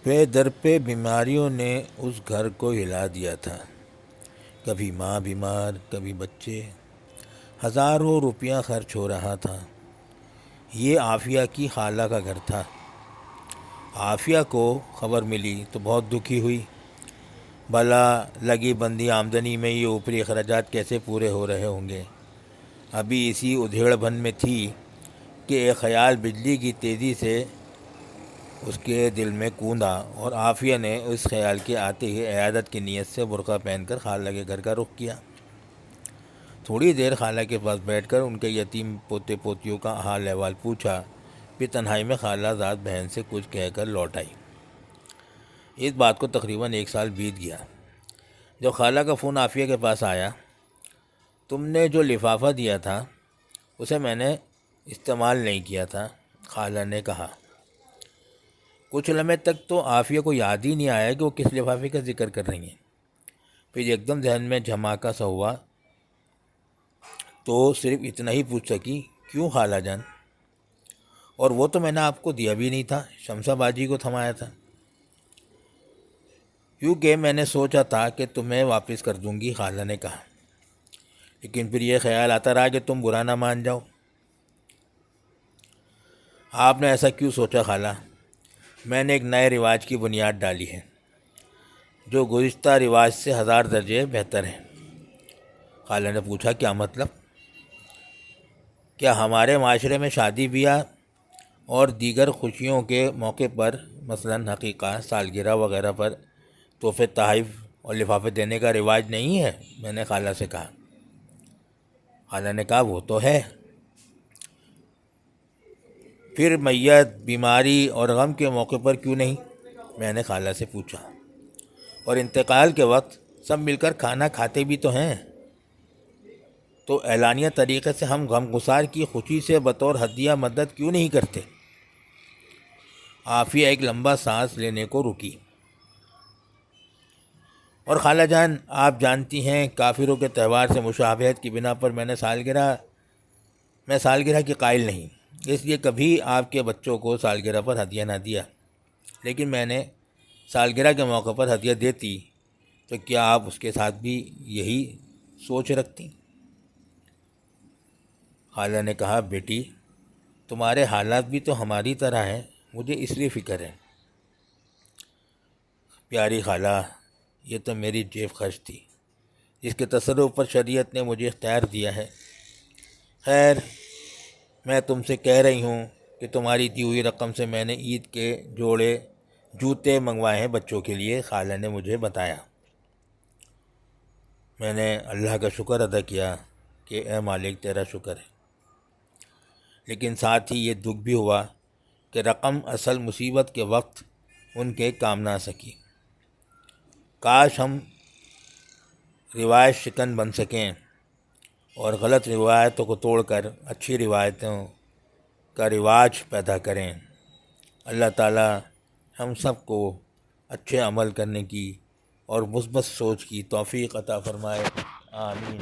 پے در پہ بیماریوں نے اس گھر کو ہلا دیا تھا۔ کبھی ماں بیمار، کبھی بچے، ہزاروں روپیہ خرچ ہو رہا تھا۔ یہ عافیہ کی خالہ کا گھر تھا۔ عافیہ کو خبر ملی تو بہت دکھی ہوئی۔ بھلا لگی بندی آمدنی میں یہ اوپری اخراجات کیسے پورے ہو رہے ہوں گے؟ ابھی اسی ادھیڑ بن میں تھی کہ ایک خیال بجلی کی تیزی سے اس کے دل میں کوندا، اور عافیہ نے اس خیال کے آتے ہی عیادت کی نیت سے برقع پہن کر خالہ کے گھر کا رخ کیا۔ تھوڑی دیر خالہ کے پاس بیٹھ کر ان کے یتیم پوتے پوتیوں کا حال احوال پوچھا، پھر تنہائی میں خالہ زاد بہن سے کچھ کہہ کر لوٹ آئی۔ اس بات کو تقریباً 1 سال بیت گیا۔ جب خالہ کا فون عافیہ کے پاس آیا، تم نے جو لفافہ دیا تھا اسے میں نے استعمال نہیں کیا تھا، خالہ نے کہا۔ کچھ لمحے تک تو عافیہ کو یاد ہی نہیں آیا کہ وہ کس لفافے کا ذکر کر رہی ہیں۔ پھر ایک دم ذہن میں جھماکا سا ہوا تو صرف اتنا ہی پوچھ سکی، کیوں خالہ جان؟ اور وہ تو میں نے آپ کو دیا بھی نہیں تھا، شمسہ باجی کو تھمایا تھا۔ کیونکہ میں نے سوچا تھا کہ تمہیں واپس کر دوں گی، خالہ نے کہا، لیکن پھر یہ خیال آتا رہا کہ تم برا نہ مان جاؤ۔ آپ نے ایسا کیوں سوچا خالہ؟ میں نے ایک نئے رواج کی بنیاد ڈالی ہے جو گزشتہ رواج سے 1000 درجے بہتر ہے۔ خالہ نے پوچھا، کیا مطلب؟ کیا ہمارے معاشرے میں شادی بیاہ اور دیگر خوشیوں کے موقع پر، مثلاً عقیقہ، سالگرہ وغیرہ پر تحفے تحائف اور لفافے دینے کا رواج نہیں ہے؟ میں نے خالہ سے کہا۔ خالہ نے کہا، وہ تو ہے۔ پھر میت، بیماری اور غم کے موقع پر کیوں نہیں؟ میں نے خالہ سے پوچھا۔ اور انتقال کے وقت سب مل کر کھانا کھاتے بھی تو ہیں، تو اعلانیہ طریقے سے ہم غم گسار کی خوشی سے بطور ہدیہ مدد کیوں نہیں کرتے؟ عافیہ ایک لمبا سانس لینے کو رکی۔ اور خالہ جان، آپ جانتی ہیں کافروں کے تہوار سے مشابہت کی بنا پر میں سالگرہ کی قائل نہیں، اس لیے کبھی آپ کے بچوں کو سالگرہ پر ہدیہ نہ دیا۔ لیکن میں نے سالگرہ کے موقع پر ہدیہ دیتی تو کیا آپ اس کے ساتھ بھی یہی سوچ رکھتی؟ خالہ نے کہا، بیٹی، تمہارے حالات بھی تو ہماری طرح ہیں، مجھے اس لیے فکر ہے۔ پیاری خالہ، یہ تو میری جیب خرچ تھی جس کے تصرف پر شریعت نے مجھے اختیار دیا ہے۔ خیر، میں تم سے کہہ رہی ہوں کہ تمہاری دی ہوئی رقم سے میں نے عید کے جوڑے جوتے منگوائے ہیں بچوں کے لیے، خالہ نے مجھے بتایا۔ میں نے اللہ کا شکر ادا کیا کہ اے مالک، تیرا شکر ہے، لیکن ساتھ ہی یہ دکھ بھی ہوا کہ رقم اصل مصیبت کے وقت ان کے کام نہ آ سکی۔ کاش ہم روایت شکن بن سکیں اور غلط روایتوں کو توڑ کر اچھی روایتوں کا رواج پیدا کریں۔ اللہ تعالی ہم سب کو اچھے عمل کرنے کی اور مثبت سوچ کی توفیق عطا فرمائے، آمین۔